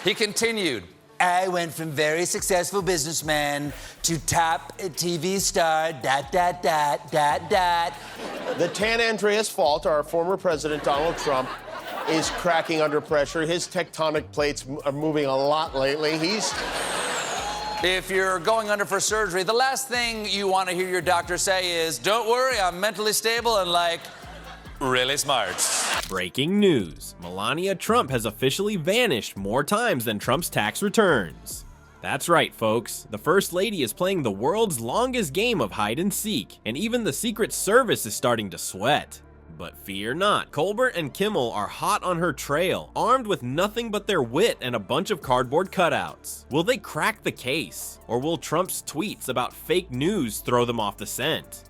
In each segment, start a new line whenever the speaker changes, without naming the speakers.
He continued, I went from very successful businessman to top TV star, ...
The Tan Andreas fault, our former president, Donald Trump, is cracking under pressure. His tectonic plates are moving a lot lately.
If you're going under for surgery, the last thing you want to hear your doctor say is, don't worry, I'm mentally stable and, like, really smart.
Breaking news. Melania Trump has officially vanished more times than Trump's tax returns. That's right, folks. The First Lady is playing the world's longest game of hide and seek, and even the Secret Service is starting to sweat. But fear not, Colbert and Kimmel are hot on her trail, armed with nothing but their wit and a bunch of cardboard cutouts. Will they crack the case? Or will Trump's tweets about fake news throw them off the scent?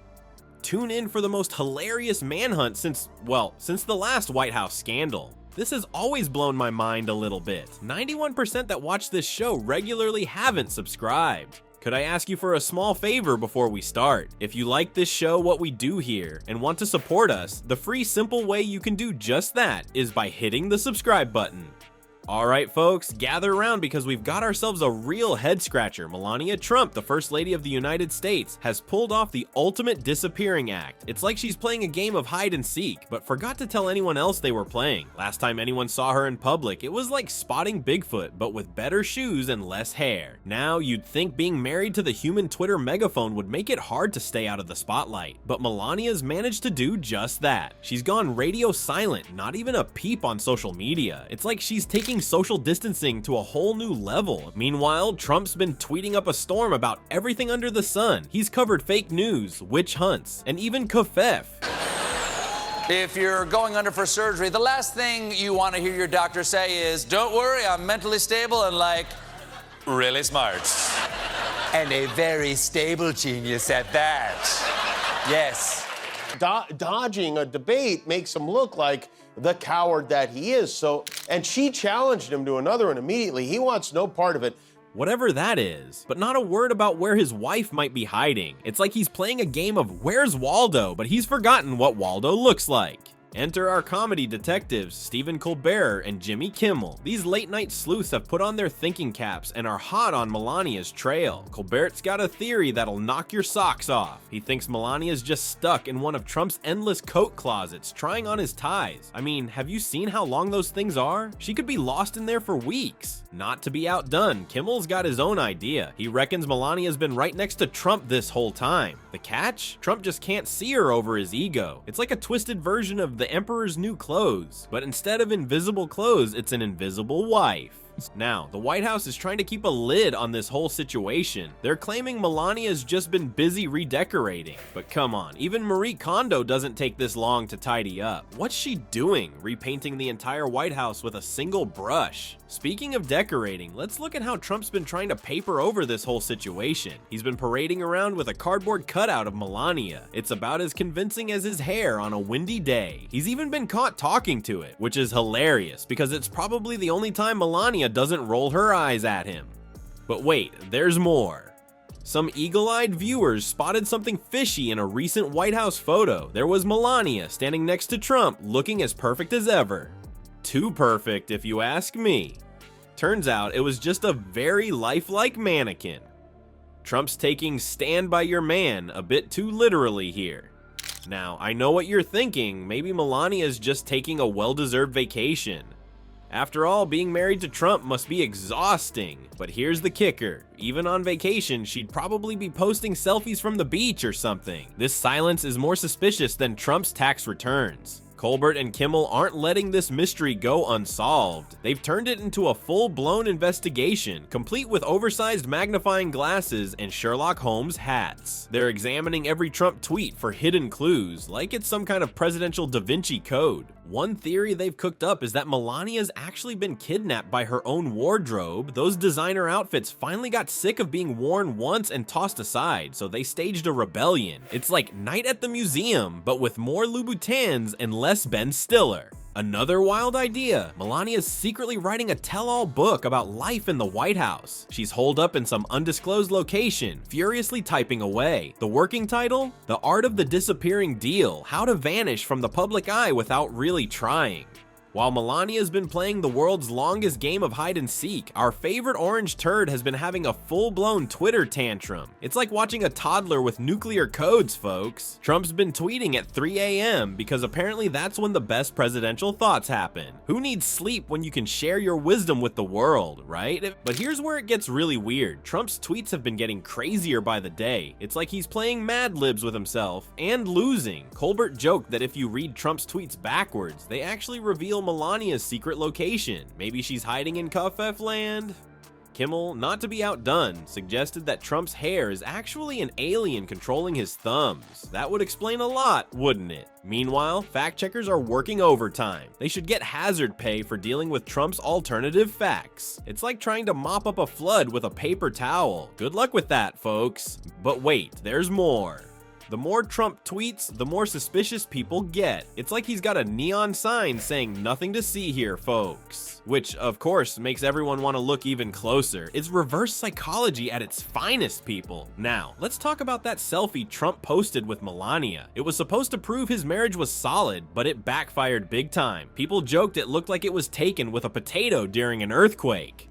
Tune in for the most hilarious manhunt since the last White House scandal. This has always blown my mind a little bit. 91% that watch this show regularly haven't subscribed. Could I ask you for a small favor before we start? If you like this show, what we do here, and want to support us, the free simple way you can do just that is by hitting the subscribe button. Alright folks, gather around because we've got ourselves a real head scratcher. Melania Trump, the First Lady of the United States, has pulled off the ultimate disappearing act. It's like she's playing a game of hide and seek, but forgot to tell anyone else they were playing. Last time anyone saw her in public, it was like spotting Bigfoot, but with better shoes and less hair. Now, you'd think being married to the human Twitter megaphone would make it hard to stay out of the spotlight, but Melania's managed to do just that. She's gone radio silent, not even a peep on social media. It's like she's taking social distancing to a whole new level. Meanwhile, Trump's been tweeting up a storm about everything under the sun. He's covered fake news, witch hunts, and even kafef.
If you're going under for surgery, the last thing you want to hear your doctor say is, don't worry, I'm mentally stable and, like, really smart. And a very stable genius at that. Yes.
Dodging a debate makes him look like the coward that he is. And she challenged him to another, and immediately he wants no part of it.
Whatever that is, but not a word about where his wife might be hiding. It's like he's playing a game of Where's Waldo, but he's forgotten what Waldo looks like. Enter our comedy detectives, Stephen Colbert and Jimmy Kimmel. These late-night sleuths have put on their thinking caps and are hot on Melania's trail. Colbert's got a theory that'll knock your socks off. He thinks Melania's just stuck in one of Trump's endless coat closets, trying on his ties. I mean, have you seen how long those things are? She could be lost in there for weeks. Not to be outdone, Kimmel's got his own idea. He reckons Melania's been right next to Trump this whole time. The catch? Trump just can't see her over his ego. It's like a twisted version of the Emperor's New Clothes, but instead of invisible clothes, it's an invisible wife. Now, the White House is trying to keep a lid on this whole situation. They're claiming Melania's just been busy redecorating. But come on, even Marie Kondo doesn't take this long to tidy up. What's she doing, repainting the entire White House with a single brush? Speaking of decorating, let's look at how Trump's been trying to paper over this whole situation. He's been parading around with a cardboard cutout of Melania. It's about as convincing as his hair on a windy day. He's even been caught talking to it, which is hilarious because it's probably the only time Melania doesn't roll her eyes at him. But wait, there's more. Some eagle-eyed viewers spotted something fishy in a recent White House photo. There was Melania standing next to Trump, looking as perfect as ever. Too perfect, if you ask me. Turns out it was just a very lifelike mannequin. Trump's taking "stand by your man" a bit too literally here. Now, I know what you're thinking, maybe Melania's just taking a well-deserved vacation. After all, being married to Trump must be exhausting. But here's the kicker. Even on vacation, she'd probably be posting selfies from the beach or something. This silence is more suspicious than Trump's tax returns. Colbert and Kimmel aren't letting this mystery go unsolved. They've turned it into a full-blown investigation, complete with oversized magnifying glasses and Sherlock Holmes hats. They're examining every Trump tweet for hidden clues, like it's some kind of presidential Da Vinci Code. One theory they've cooked up is that Melania's actually been kidnapped by her own wardrobe. Those designer outfits finally got sick of being worn once and tossed aside, so they staged a rebellion. It's like Night at the Museum, but with more Louboutins and less Ben Stiller. Another wild idea, Melania's secretly writing a tell-all book about life in the White House. She's holed up in some undisclosed location, furiously typing away. The working title? The Art of the Disappearing Deal, How to Vanish from the Public Eye Without Really Trying. While Melania's been playing the world's longest game of hide and seek, our favorite orange turd has been having a full-blown Twitter tantrum. It's like watching a toddler with nuclear codes, folks. Trump's been tweeting at 3 a.m. because apparently that's when the best presidential thoughts happen. Who needs sleep when you can share your wisdom with the world, right? But here's where it gets really weird. Trump's tweets have been getting crazier by the day. It's like he's playing Mad Libs with himself and losing. Colbert joked that if you read Trump's tweets backwards, they actually reveal Melania's secret location. Maybe she's hiding in Cuff land? Kimmel, not to be outdone, suggested that Trump's hair is actually an alien controlling his thumbs. That would explain a lot, wouldn't it? Meanwhile, fact checkers are working overtime. They should get hazard pay for dealing with Trump's alternative facts. It's like trying to mop up a flood with a paper towel. Good luck with that, folks. But wait, there's more. The more Trump tweets, the more suspicious people get. It's like he's got a neon sign saying nothing to see here, folks. Which, of course, makes everyone want to look even closer. It's reverse psychology at its finest, people. Now, let's talk about that selfie Trump posted with Melania. It was supposed to prove his marriage was solid, but it backfired big time. People joked it looked like it was taken with a potato during an earthquake.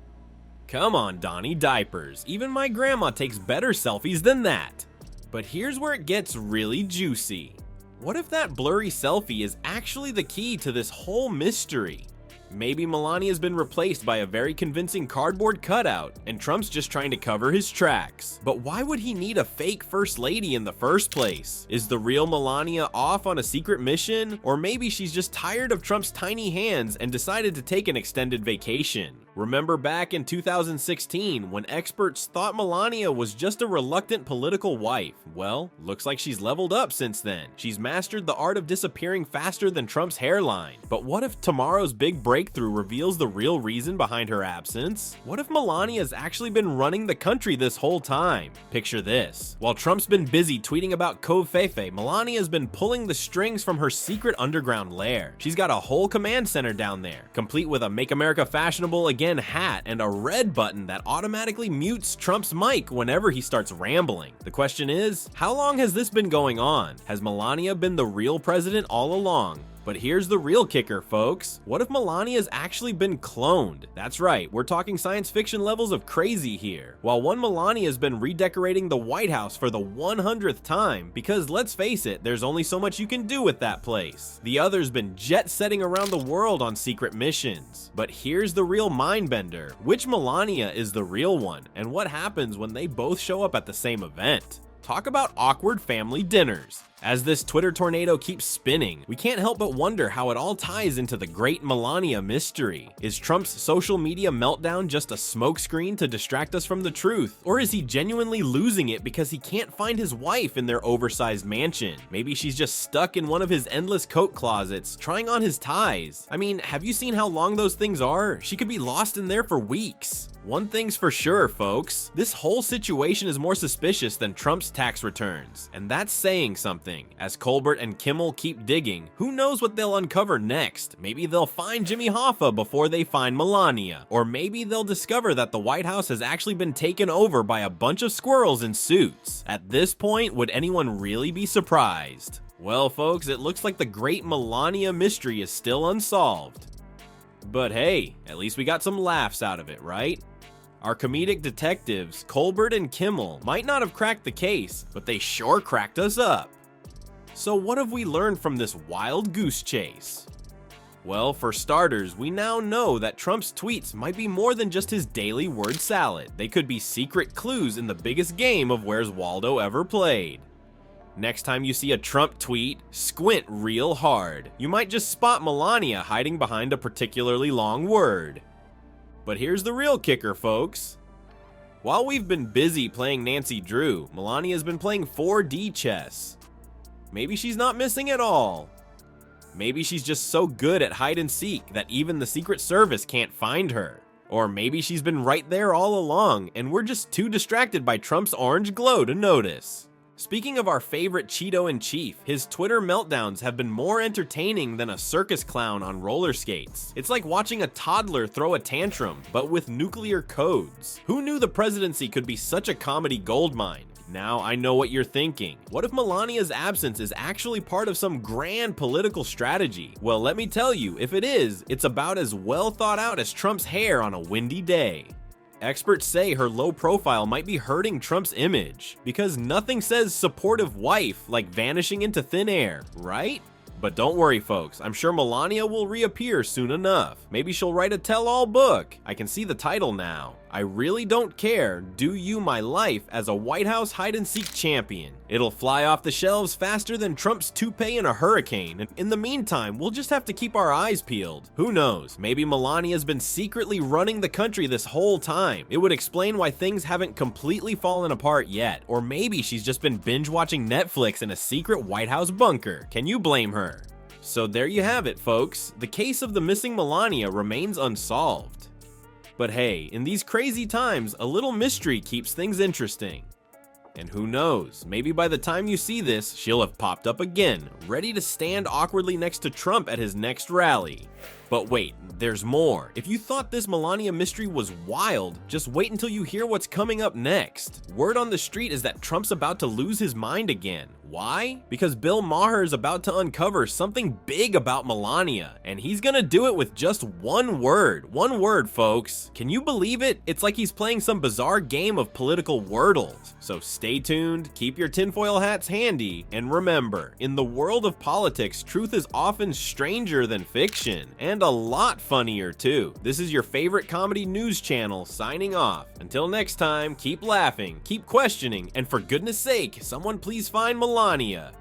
Come on, Donnie Diapers. Even my grandma takes better selfies than that. But here's where it gets really juicy. What if that blurry selfie is actually the key to this whole mystery? Maybe Melania's been replaced by a very convincing cardboard cutout, and Trump's just trying to cover his tracks. But why would he need a fake first lady in the first place? Is the real Melania off on a secret mission? Or maybe she's just tired of Trump's tiny hands and decided to take an extended vacation. Remember back in 2016 when experts thought Melania was just a reluctant political wife? Well, looks like she's leveled up since then. She's mastered the art of disappearing faster than Trump's hairline. But what if tomorrow's big breakthrough reveals the real reason behind her absence? What if Melania's actually been running the country this whole time? Picture this. While Trump's been busy tweeting about Covfefe, Melania's been pulling the strings from her secret underground lair. She's got a whole command center down there, complete with a Make America Fashionable Again hat and a red button that automatically mutes Trump's mic whenever he starts rambling. The question is, how long has this been going on? Has Melania been the real president all along? But here's the real kicker, folks. What if Melania's actually been cloned? That's right, we're talking science fiction levels of crazy here. While one Melania's been redecorating the White House for the 100th time, because let's face it, there's only so much you can do with that place. The other's been jet-setting around the world on secret missions. But here's the real mind-bender. Which Melania is the real one? And what happens when they both show up at the same event? Talk about awkward family dinners. As this Twitter tornado keeps spinning, we can't help but wonder how it all ties into the great Melania mystery. Is Trump's social media meltdown just a smokescreen to distract us from the truth? Or is he genuinely losing it because he can't find his wife in their oversized mansion? Maybe she's just stuck in one of his endless coat closets, trying on his ties. I mean, have you seen how long those things are? She could be lost in there for weeks. One thing's for sure, folks. This whole situation is more suspicious than Trump's tax returns. And that's saying something. As Colbert and Kimmel keep digging, who knows what they'll uncover next? Maybe they'll find Jimmy Hoffa before they find Melania. Or maybe they'll discover that the White House has actually been taken over by a bunch of squirrels in suits. At this point, would anyone really be surprised? Well, folks, it looks like the great Melania mystery is still unsolved. But hey, at least we got some laughs out of it, right? Our comedic detectives, Colbert and Kimmel, might not have cracked the case, but they sure cracked us up. So what have we learned from this wild goose chase? Well, for starters, we now know that Trump's tweets might be more than just his daily word salad. They could be secret clues in the biggest game of Where's Waldo ever played. Next time you see a Trump tweet, squint real hard. You might just spot Melania hiding behind a particularly long word. But here's the real kicker, folks. While we've been busy playing Nancy Drew, Melania's been playing 4D chess. Maybe she's not missing at all. Maybe she's just so good at hide and seek that even the Secret Service can't find her. Or maybe she's been right there all along and we're just too distracted by Trump's orange glow to notice. Speaking of our favorite Cheeto-in-Chief, his Twitter meltdowns have been more entertaining than a circus clown on roller skates. It's like watching a toddler throw a tantrum, but with nuclear codes. Who knew the presidency could be such a comedy goldmine? Now I know what you're thinking. What if Melania's absence is actually part of some grand political strategy? Well, let me tell you, if it is, it's about as well thought out as Trump's hair on a windy day. Experts say her low profile might be hurting Trump's image, because nothing says supportive wife like vanishing into thin air, right? But don't worry folks, I'm sure Melania will reappear soon enough. Maybe she'll write a tell-all book. I can see the title now. I Really Don't Care, Do You My Life as a White House hide-and-seek champion. It'll fly off the shelves faster than Trump's toupee in a hurricane, and in the meantime, we'll just have to keep our eyes peeled. Who knows, maybe Melania's been secretly running the country this whole time. It would explain why things haven't completely fallen apart yet, or maybe she's just been binge-watching Netflix in a secret White House bunker. Can you blame her? So there you have it, folks. The case of the missing Melania remains unsolved. But hey, in these crazy times, a little mystery keeps things interesting. And who knows, maybe by the time you see this, she'll have popped up again, ready to stand awkwardly next to Trump at his next rally. But wait, there's more. If you thought this Melania mystery was wild, just wait until you hear what's coming up next. Word on the street is that Trump's about to lose his mind again. Why? Because Bill Maher is about to uncover something big about Melania, and he's gonna do it with just one word. One word, folks. Can you believe it? It's like he's playing some bizarre game of political wordles. So stay tuned, keep your tinfoil hats handy, and remember, in the world of politics, truth is often stranger than fiction, and a lot funnier too. This is your favorite comedy news channel signing off. Until next time, keep laughing, keep questioning, and for goodness sake, someone please find Melania.